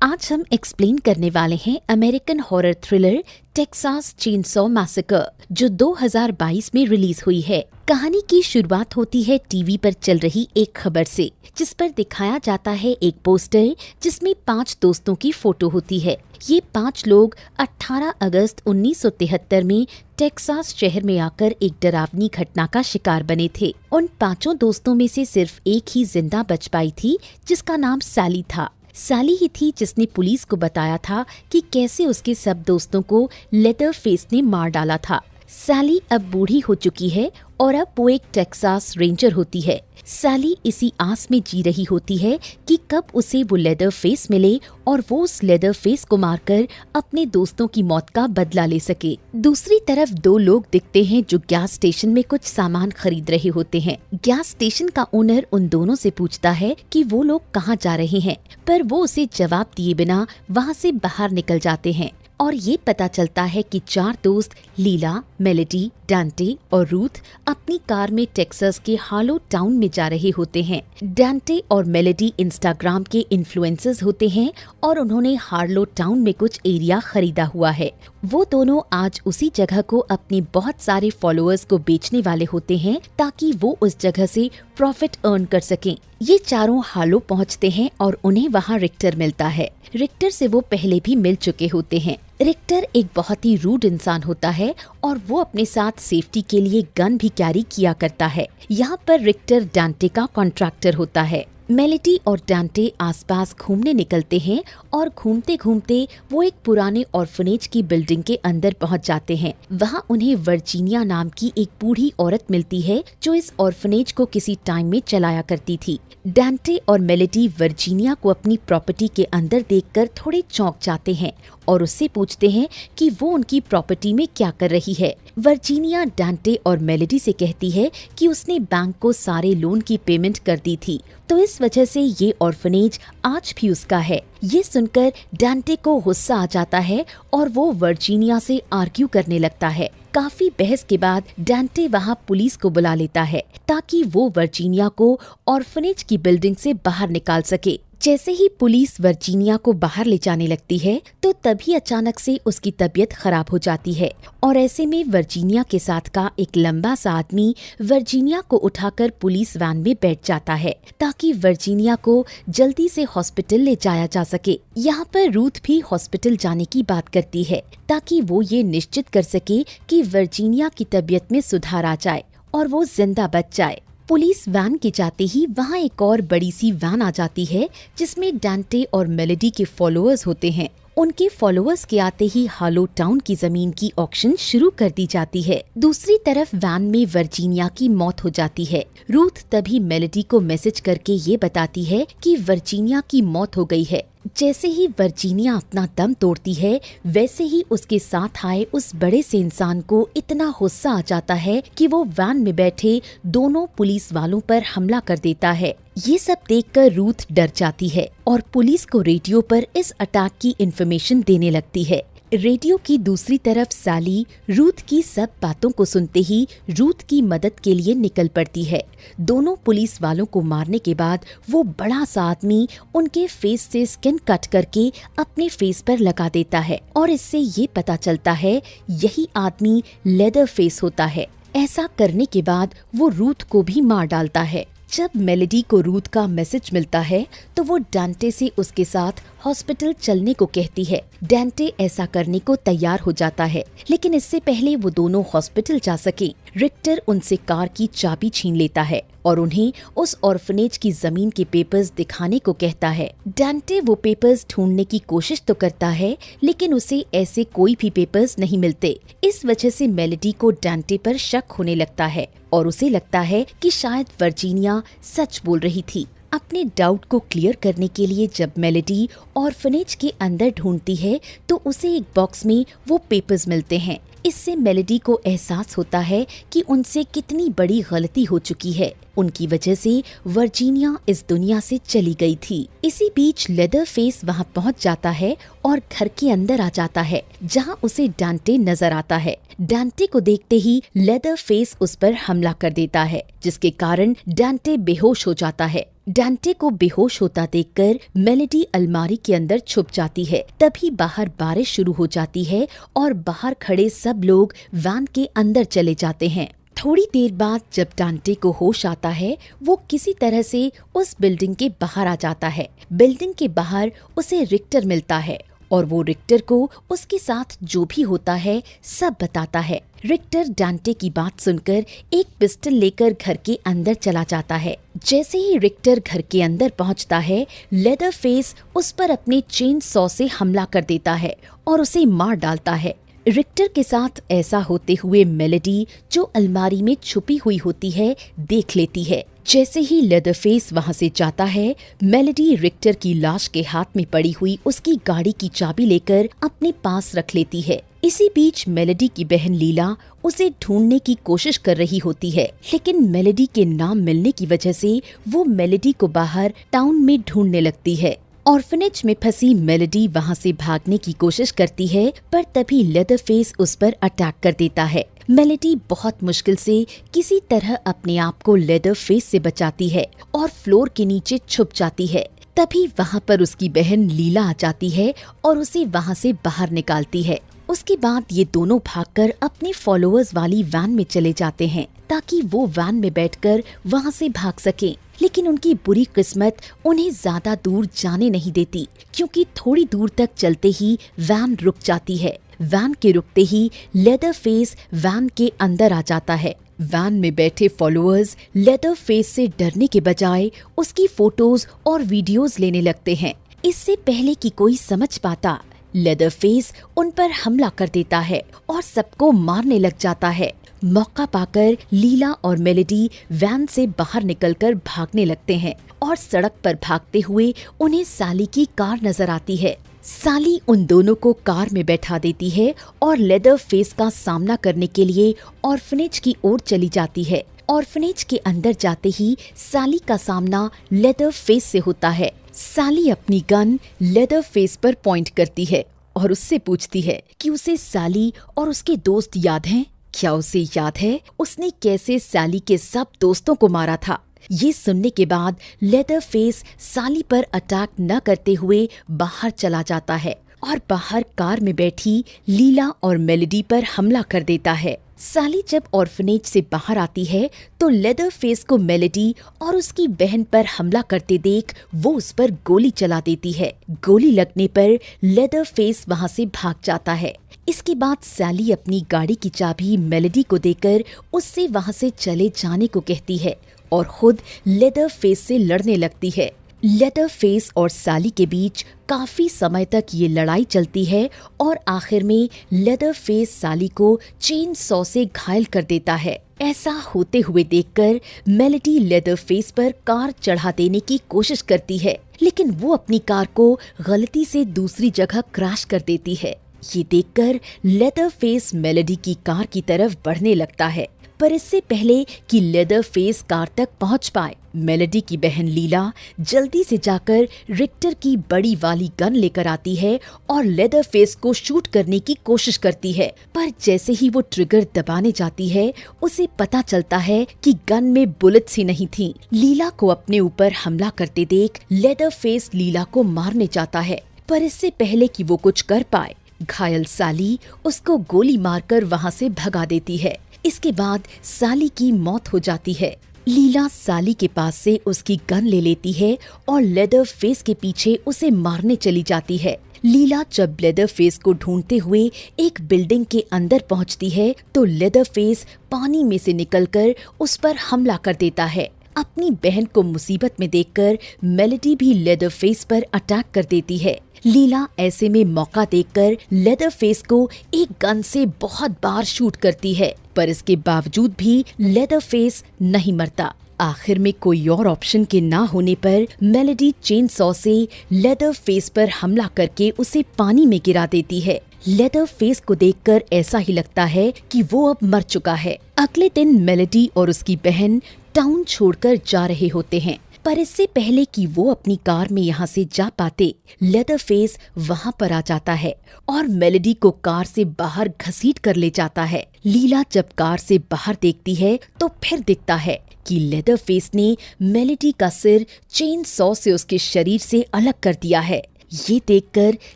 आज हम एक्सप्लेन करने वाले हैं American horror thriller Texas chainsaw massacre जो 2022 में रिलीज हुई है। कहानी की शुरुआत होती है टीवी पर चल रही एक खबर से, जिस पर दिखाया जाता है एक पोस्टर जिसमें 5 दोस्तों की फोटो होती है। ये 5 लोग 18 अगस्त 1973 में टेक्सास शहर में आकर एक डरावनी घटना का शिकार बने थे। उन 5 दोस्तों में से सिर्फ एक ही जिंदा बच पाई थी, जिसका नाम सैली था। सैली ही थी जिसने पुलिस को बताया था कि कैसे उसके सब दोस्तों को लेदर फेस ने मार डाला था। सैली अब बूढ़ी हो चुकी है और अब वो एक टेक्सास रेंजर होती है। सैली इसी आस में जी रही होती है कि कब उसे वो लेदर फेस मिले और वो उस लेदर फेस को मारकर अपने दोस्तों की मौत का बदला ले सके। दूसरी तरफ 2 लोग दिखते हैं जो गैस स्टेशन में कुछ सामान खरीद रहे होते हैं। गैस स्टेशन का ओनर उन दोनों से पूछता है कि वो लोग कहाँ जा रहे हैं, पर वो उसे जवाब दिए बिना वहाँ से बाहर निकल जाते हैं और ये पता चलता है कि 4 दोस्त लीला, मेलेडी, डांटे और रूथ अपनी कार में टेक्सास के हार्लो टाउन में जा रहे होते हैं। डांटे और मेलेडी इंस्टाग्राम के इन्फ्लुएंसर्स होते हैं और उन्होंने हार्लो टाउन में कुछ एरिया खरीदा हुआ है। वो दोनों आज उसी जगह को अपने बहुत सारे फॉलोअर्स को बेचने वाले होते हैं ताकि वो उस जगह से प्रॉफिट अर्न कर सकें। ये चारों हार्लो पहुंचते हैं और उन्हें वहां रिक्टर मिलता है। रिक्टर से वो पहले भी मिल चुके होते हैं। रिक्टर एक बहुत ही रूड इंसान होता है और वो अपने साथ सेफ्टी के लिए गन भी कैरी किया करता है। यहाँ पर रिक्टर डांटे का कॉन्ट्रैक्टर होता है। मेलेडी और डांटे आसपास घूमने निकलते हैं और घूमते घूमते वो एक पुराने ऑर्फनेज की बिल्डिंग के अंदर पहुंच जाते हैं। वहां उन्हें वर्जीनिया नाम की एक बूढ़ी औरत मिलती है जो इस ऑर्फनेज को किसी टाइम में चलाया करती थी। डांटे और मेलेडी वर्जीनिया को अपनी प्रॉपर्टी के अंदर देखकर थोड़े चौंक जाते हैं और उससे पूछते हैं कि वो उनकी प्रॉपर्टी में क्या कर रही है। वर्जीनिया डांटे और मेलेडी से कहती है कि उसने बैंक को सारे लोन की पेमेंट कर दी थी, तो इस वजह से ये ऑर्फनेज आज भी उसका है। ये सुनकर डांटे को गुस्सा आ जाता है और वो वर्जीनिया से आर्ग्यू करने लगता है। काफी बहस के बाद डांटे वहाँ पुलिस को बुला लेता है ताकि वो वर्जीनिया को ऑर्फनेज की बिल्डिंग से बाहर निकाल सके। जैसे ही पुलिस वर्जीनिया को बाहर ले जाने लगती है तो तभी अचानक से उसकी तबीयत खराब हो जाती है और ऐसे में वर्जीनिया के साथ का एक लंबा सा आदमी वर्जीनिया को उठाकर पुलिस वैन में बैठ जाता है ताकि वर्जीनिया को जल्दी से हॉस्पिटल ले जाया जा सके। यहाँ पर रूथ भी हॉस्पिटल जाने की बात करती है ताकि वो ये निश्चित कर सके कि वर्जीनिया की तबीयत में सुधार आ जाए और वो जिंदा बच जाए। पुलिस वैन के जाते ही वहाँ एक और बड़ी सी वैन आ जाती है जिसमें डांटे और मेलेडी के फॉलोअर्स होते हैं। उनके फॉलोअर्स के आते ही हार्लो टाउन की जमीन की ऑक्शन शुरू कर दी जाती है। दूसरी तरफ वैन में वर्जीनिया की मौत हो जाती है। रूथ तभी मेलेडी को मैसेज करके ये बताती है कि वर्जीनिया की मौत हो गई है। जैसे ही वर्जीनिया अपना दम तोड़ती है, वैसे ही उसके साथ आए उस बड़े से इंसान को इतना गुस्सा आ जाता है कि वो वैन में बैठे दोनों पुलिस वालों पर हमला कर देता है। ये सब देखकर रूथ डर जाती है और पुलिस को रेडियो पर इस अटैक की इन्फॉर्मेशन देने लगती है। रेडियो की दूसरी तरफ सैली रूथ की सब बातों को सुनते ही रूथ की मदद के लिए निकल पड़ती है। दोनों पुलिस वालों को मारने के बाद वो बड़ा सा आदमी उनके फेस से स्किन कट करके अपने फेस पर लगा देता है और इससे ये पता चलता है यही आदमी लेदर फेस होता है। ऐसा करने के बाद वो रूथ को भी मार डालता है। जब मेलेडी को रूथ का मैसेज मिलता है तो वो डांटे से उसके साथ हॉस्पिटल चलने को कहती है। डांटे ऐसा करने को तैयार हो जाता है, लेकिन इससे पहले वो दोनों हॉस्पिटल जा सके रिक्टर उनसे कार की चाबी छीन लेता है और उन्हें उस ऑर्फनेज की जमीन के पेपर्स दिखाने को कहता है। डांटे वो पेपर्स ढूंढने की कोशिश तो करता है, लेकिन उसे ऐसे कोई भी पेपर्स नहीं मिलते। इस वजह से मेलेडी को डांटे पर शक होने लगता है और उसे लगता है कि शायद वर्जीनिया सच बोल रही थी। अपने डाउट को क्लियर करने के लिए जब मेलेडी ऑर्फनेज के अंदर ढूंढती है तो उसे एक बॉक्स में वो पेपर्स मिलते हैं। इससे मेलेडी को एहसास होता है कि उनसे कितनी बड़ी गलती हो चुकी है। उनकी वजह से वर्जीनिया इस दुनिया से चली गई थी। इसी बीच लेदर फेस वहाँ पहुँच जाता है और घर के अंदर आ जाता है जहाँ उसे डांटे नजर आता है। डांटे को देखते ही लेदर फेस उस पर हमला कर देता है, जिसके कारण डांटे बेहोश हो जाता है। डांटे को बेहोश होता देखकर मेलेडी अलमारी के अंदर छुप जाती है। तभी बाहर बारिश शुरू हो जाती है और बाहर खड़े सब लोग वैन के अंदर चले जाते हैं। थोड़ी देर बाद जब डांटे को होश आता है, वो किसी तरह से उस बिल्डिंग के बाहर आ जाता है। बिल्डिंग के बाहर उसे रिक्टर मिलता है और वो रिक्टर को उसके साथ जो भी होता है सब बताता है। रिक्टर डांटे की बात सुनकर एक पिस्टल लेकर घर के अंदर चला जाता है। जैसे ही रिक्टर घर के अंदर पहुंचता है, लेदर फेस उस पर अपने चेन सॉ से हमला कर देता है और उसे मार डालता है। रिक्टर के साथ ऐसा होते हुए मेलेडी, जो अलमारी में छुपी हुई होती है, देख लेती है। जैसे ही लेदरफेस वहां से जाता है, मेलेडी रिक्टर की लाश के हाथ में पड़ी हुई उसकी गाड़ी की चाबी लेकर अपने पास रख लेती है। इसी बीच मेलेडी की बहन लीला उसे ढूंढने की कोशिश कर रही होती है, लेकिन मेलेडी के नाम मिलने की वजह से वो मेलेडी को बाहर टाउन में ढूंढने लगती है। ऑर्फनेज में फंसी मेलेडी वहां से भागने की कोशिश करती है, पर तभी लेदरफेस उस पर अटैक कर देता है। मेलेडी बहुत मुश्किल से किसी तरह अपने आप को लेदरफेस से बचाती है और फ्लोर के नीचे छुप जाती है। तभी वहां पर उसकी बहन लीला आ जाती है और उसे वहां से बाहर निकालती है। उसके बाद ये दोनों भागकर अपने फॉलोअर्स वाली वैन में चले जाते हैं ताकि वो वैन में बैठकर वहां से भाग सकें। लेकिन उनकी बुरी किस्मत उन्हें ज्यादा दूर जाने नहीं देती, क्योंकि थोड़ी दूर तक चलते ही वैन रुक जाती है। वैन के रुकते ही लेदरफेस वैन के अंदर आ जाता है। वैन में बैठे फॉलोअर्स लेदरफेस से डरने के बजाय उसकी फोटोज और वीडियोस लेने लगते हैं। इससे पहले कि कोई समझ पाता, लेदरफेस उन पर हमला कर देता है और सबको मारने लग जाता है। मौका पाकर लीला और मेलेडी वैन से बाहर निकलकर भागने लगते हैं और सड़क पर भागते हुए उन्हें साली की कार नजर आती है। साली उन दोनों को कार में बैठा देती है और लेदरफेस का सामना करने के लिए ऑर्फनेज की ओर चली जाती है। ऑर्फनेज के अंदर जाते ही साली का सामना लेदरफेस से होता है। साली अपनी गन लेदरफेस पर पॉइंट करती है और उससे पूछती है कि उसे साली और उसके दोस्त याद हैं? क्या उसे याद है उसने कैसे साली के सब दोस्तों को मारा था? ये सुनने के बाद लेदरफेस साली पर अटैक न करते हुए बाहर चला जाता है और बाहर कार में बैठी लीला और मेलेडी पर हमला कर देता है। साली जब ऑर्फनेज से बाहर आती है तो लेदरफेस को मेलेडी और उसकी बहन पर हमला करते देख वो उस पर गोली चला देती है। गोली लगने पर लेदरफेस वहां से भाग जाता है। इसके बाद साली अपनी गाड़ी की चाबी मेलेडी को देकर उससे वहां से चले जाने को कहती है और खुद लेदरफेस से लड़ने लगती है। लेदरफेस और साली के बीच काफी समय तक ये लड़ाई चलती है और आखिर में लेदरफेस साली को चेन सॉ से घायल कर देता है। ऐसा होते हुए देखकर मेलेडी लेदरफेस पर कार चढ़ा देने की कोशिश करती है, लेकिन वो अपनी कार को गलती से दूसरी जगह क्रैश कर देती है। ये देखकर लेदरफेस मेलेडी की कार की तरफ बढ़ने लगता है, पर इससे पहले कि लेदरफेस कार तक पहुंच पाए, मेलेडी की बहन लीला जल्दी से जाकर रिक्टर की बड़ी वाली गन लेकर आती है और लेदरफेस को शूट करने की कोशिश करती है। पर जैसे ही वो ट्रिगर दबाने जाती है, उसे पता चलता है कि गन में बुलेट्स ही नहीं थी। लीला को अपने ऊपर हमला करते देख लेदरफेस लीला को मारने जाता है, पर इससे पहले कि वो कुछ कर पाए, घायल साली उसको गोली मारकर वहां से भगा देती है। इसके बाद साली की मौत हो जाती है। लीला साली के पास से उसकी गन ले लेती है और लेदरफेस के पीछे उसे मारने चली जाती है। लीला जब लेदरफेस को ढूंढते हुए एक बिल्डिंग के अंदर पहुंचती है तो लेदरफेस पानी में से निकलकर उस पर हमला कर देता है। अपनी बहन को मुसीबत में देखकर मेलेडी भी लेदरफेस पर अटैक कर देती है। लीला ऐसे में मौका देखकर लेदरफेस को एक गन से बहुत बार शूट करती है, पर इसके बावजूद भी लेदरफेस नहीं मरता। आखिर में कोई और ऑप्शन के ना होने पर मेलेडी चेन सॉ से लेदरफेस पर हमला करके उसे पानी में गिरा देती है। लेदरफेस को देखकर ऐसा ही लगता है कि वो अब मर चुका है। अगले दिन मेलेडी और उसकी बहन टाउन छोड़कर जा रहे होते हैं, पर इससे पहले कि वो अपनी कार में यहाँ से जा पाते, लेदरफेस वहाँ पर आ जाता है और मेलेडी को कार से बाहर घसीट कर ले जाता है। लीला जब कार से बाहर देखती है तो फिर दिखता है कि लेदरफेस ने मेलेडी का सिर चेन सॉ से उसके शरीर से अलग कर दिया है। ये देखकर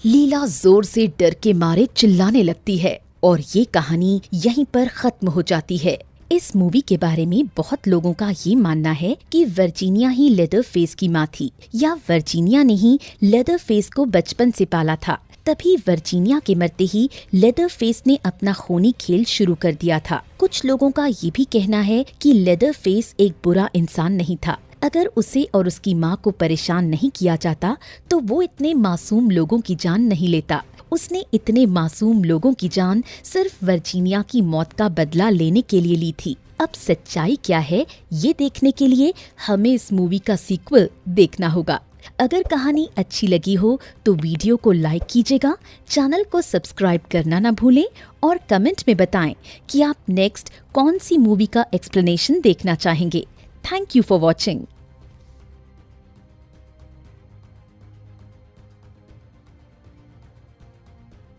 लीला जोर से डर के मारे चिल्लाने लगती है और ये कहानी यहीं पर खत्म हो जाती है। इस मूवी के बारे में बहुत लोगों का ये मानना है कि वर्जीनिया ही लेदरफेस की माँ थी, या वर्जीनिया ने ही लेदरफेस को बचपन से पाला था। तभी वर्जीनिया के मरते ही लेदरफेस ने अपना खूनी खेल शुरू कर दिया था। कुछ लोगों का ये भी कहना है कि लेदरफेस एक बुरा इंसान नहीं था। अगर उसे और उसकी माँ को परेशान नहीं किया जाता तो वो इतने मासूम लोगों की जान नहीं लेता। उसने इतने मासूम लोगों की जान सिर्फ वर्जीनिया की मौत का बदला लेने के लिए ली थी। अब सच्चाई क्या है ये देखने के लिए हमें इस मूवी का सीक्वल देखना होगा। अगर कहानी अच्छी लगी हो तो वीडियो को लाइक कीजिएगा, चैनल को सब्सक्राइब करना ना भूलें और कमेंट में बताएं कि आप नेक्स्ट कौन सी मूवी का एक्सप्लेनेशन देखना चाहेंगे। Thank you for watching.